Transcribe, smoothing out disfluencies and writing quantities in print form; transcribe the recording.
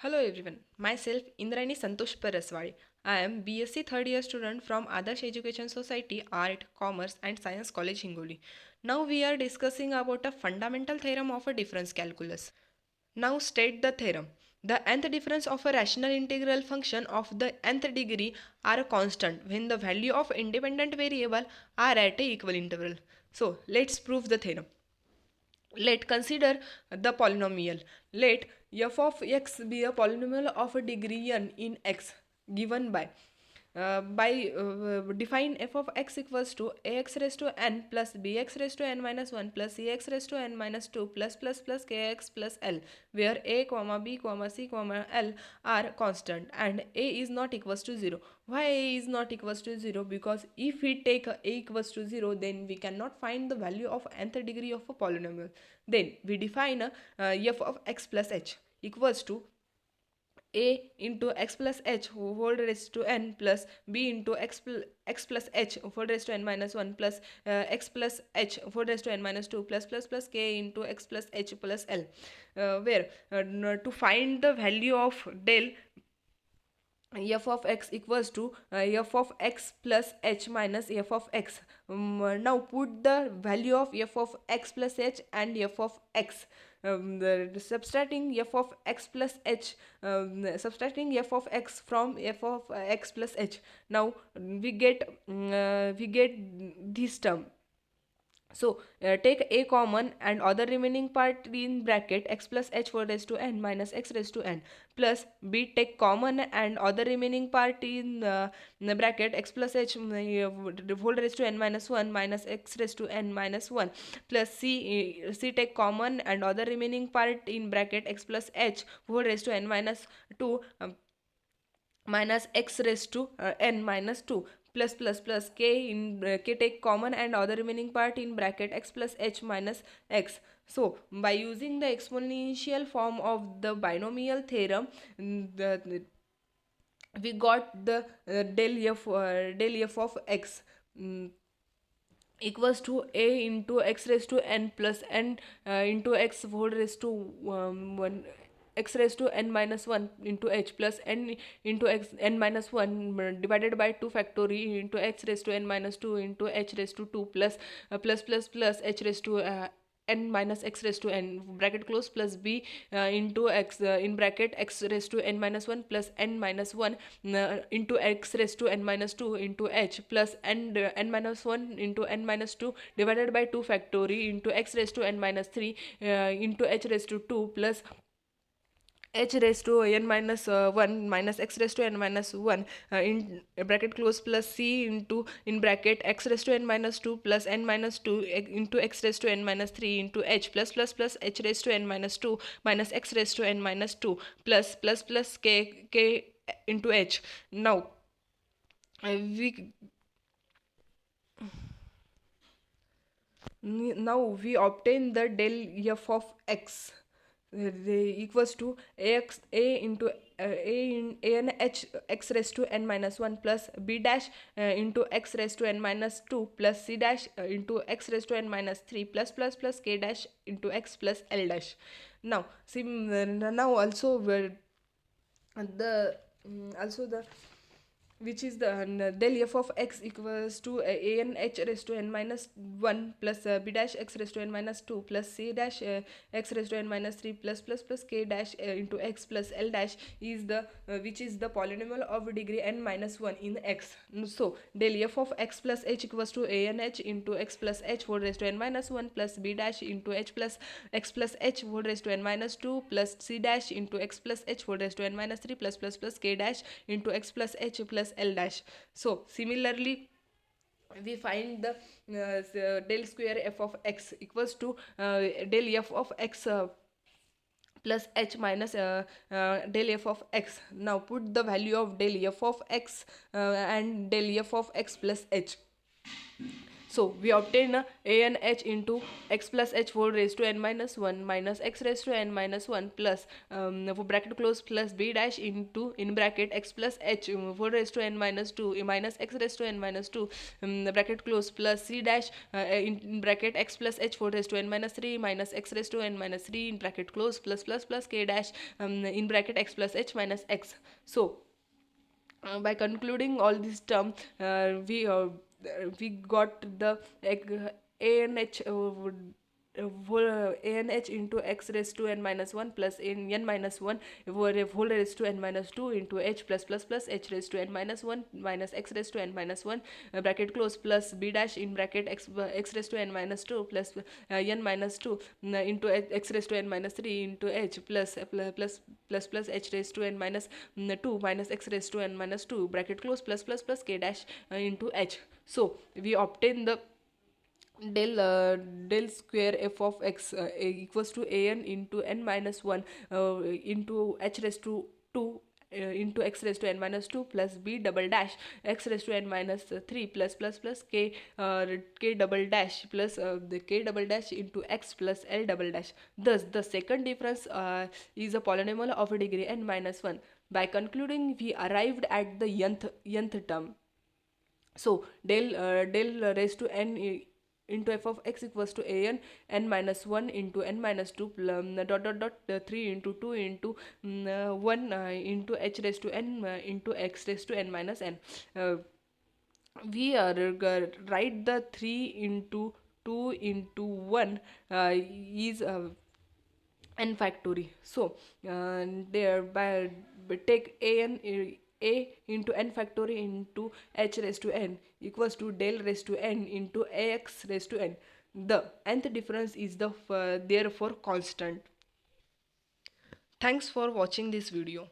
Hello everyone, myself Indrayani Santosh Paraswale. I am B.SC third year student from Adarsh Education Society, Art, Commerce and Science College Hingoli. Now we are discussing about a fundamental theorem of a difference calculus. Now state the theorem. The nth difference of a rational integral function of the nth degree are a constant when the value of independent variable are at a equal interval. So let's prove the theorem. Let consider the polynomial. Let f of x be a polynomial of a degree n in x given by define f of x equals to ax raised to n plus bx raised to n minus 1 plus cx raised to n minus 2 plus kx plus l, where a comma b comma c comma l are constant and a is not equals to 0. Why a is not equals to 0? Because if we take a equals to 0, then we cannot find the value of nth degree of a polynomial. Then we define f of x plus h equals to a into x plus h whole raised to n plus b into x plus h whole raised to n minus 1 plus x plus h whole raised to n minus 2 plus k into x plus h plus l, where to find the value of del f of x equals to f of x plus h minus f of x. Now put the value of f of x plus h and f of x. Subtracting f of x plus h, subtracting f of x from f of x plus h. Now we get this term. So take a common and other remaining part in bracket x plus h whole raised to n minus x raised to n, plus b take common and other remaining part in the bracket x plus h whole raised to n minus 1 minus x raised to n minus 1, plus c take common and other remaining part in bracket x plus h whole raised to n minus 2 minus x raised to n minus 2, plus k in k take common and other remaining part in bracket x plus h minus x. So by using the exponential form of the binomial theorem, we got the del f of x equals to a into x raised to n plus n into x whole raised to 1 x raised to n minus 1 into h plus n into x n minus 1 divided by 2 factorial into x raised to n minus 2 into h raised to 2 plus h raised to n minus x raised to n bracket close plus b into x in bracket x raised to n minus 1 plus n minus 1 into x raised to n minus 2 into h plus n minus 1 into n minus 2 divided by 2 factorial into x raised to n minus 3 into h raised to 2 plus h raised to n minus 1 minus x raised to n minus 1 in bracket close plus c into in bracket x raised to n minus 2 plus n minus 2 into x raised to n minus 3 into h plus h raised to n minus 2 minus x raised to n minus 2 plus k into h. Now we now we obtain the del f of x equals to ax a into a in a n h x raised to n minus 1 plus b dash into x raised to n minus 2 plus c dash into x raised to n minus 3 plus k dash into x plus l dash. Now now also the also the which is the del f of x equals to a n h raised to n minus 1 plus b dash x raised to n minus 2 plus c dash x raised to n minus 3 plus k dash into x plus l dash is the which is the polynomial of degree n minus 1 in x. So del f of x plus h equals to a n h into x plus h whole raised to n minus 1 plus b dash into h plus x plus h whole raised to n minus 2 plus c dash into x plus h whole raised to n minus 3 plus k dash into x plus h plus l dash. So similarly we find the del square f of x equals to del f of x plus h minus del f of x. Now put the value of del f of x and del f of x plus h. So we obtain a n h into x plus h whole raised to n minus 1 minus x raised to n minus 1 plus bracket close plus b dash into in bracket x plus h whole raised to n minus 2 minus x raised to n minus 2 the bracket close plus c dash in bracket x plus h whole raised to n minus 3 minus x raised to n minus 3 in bracket close plus k dash in bracket x plus h minus x. So by concluding all this term, we got the an h an h into x raised to n minus 1 plus n minus 1 whole raised to n minus 2 into h plus h raised to n minus 1 minus x raised to n minus 1 bracket close plus b dash in bracket x raised to n minus 2 plus n minus 2 into x raised to n minus 3 into h plus h raised to n minus 2 minus x raised to n minus 2 bracket close plus k dash into h. So we obtain the del square f of x equals to an into n minus 1 into h raised to 2 into x raised to n minus 2 plus b double dash x raised to n minus 3 plus k k double dash plus the k double dash into x plus l double dash. Thus the second difference is a polynomial of a degree n minus 1. By concluding, we arrived at the nth term. So del raised to n into f of x equals to an n minus 1 into n minus 2 3 into 2 into 1 into h raised to n into x raised to n minus n. We write the 3 into 2 into 1 is n factorial. So there by take a into n factorial into h raised to n equals to del raised to n into ax raised to n. The nth difference is the therefore constant. Thanks for watching this video.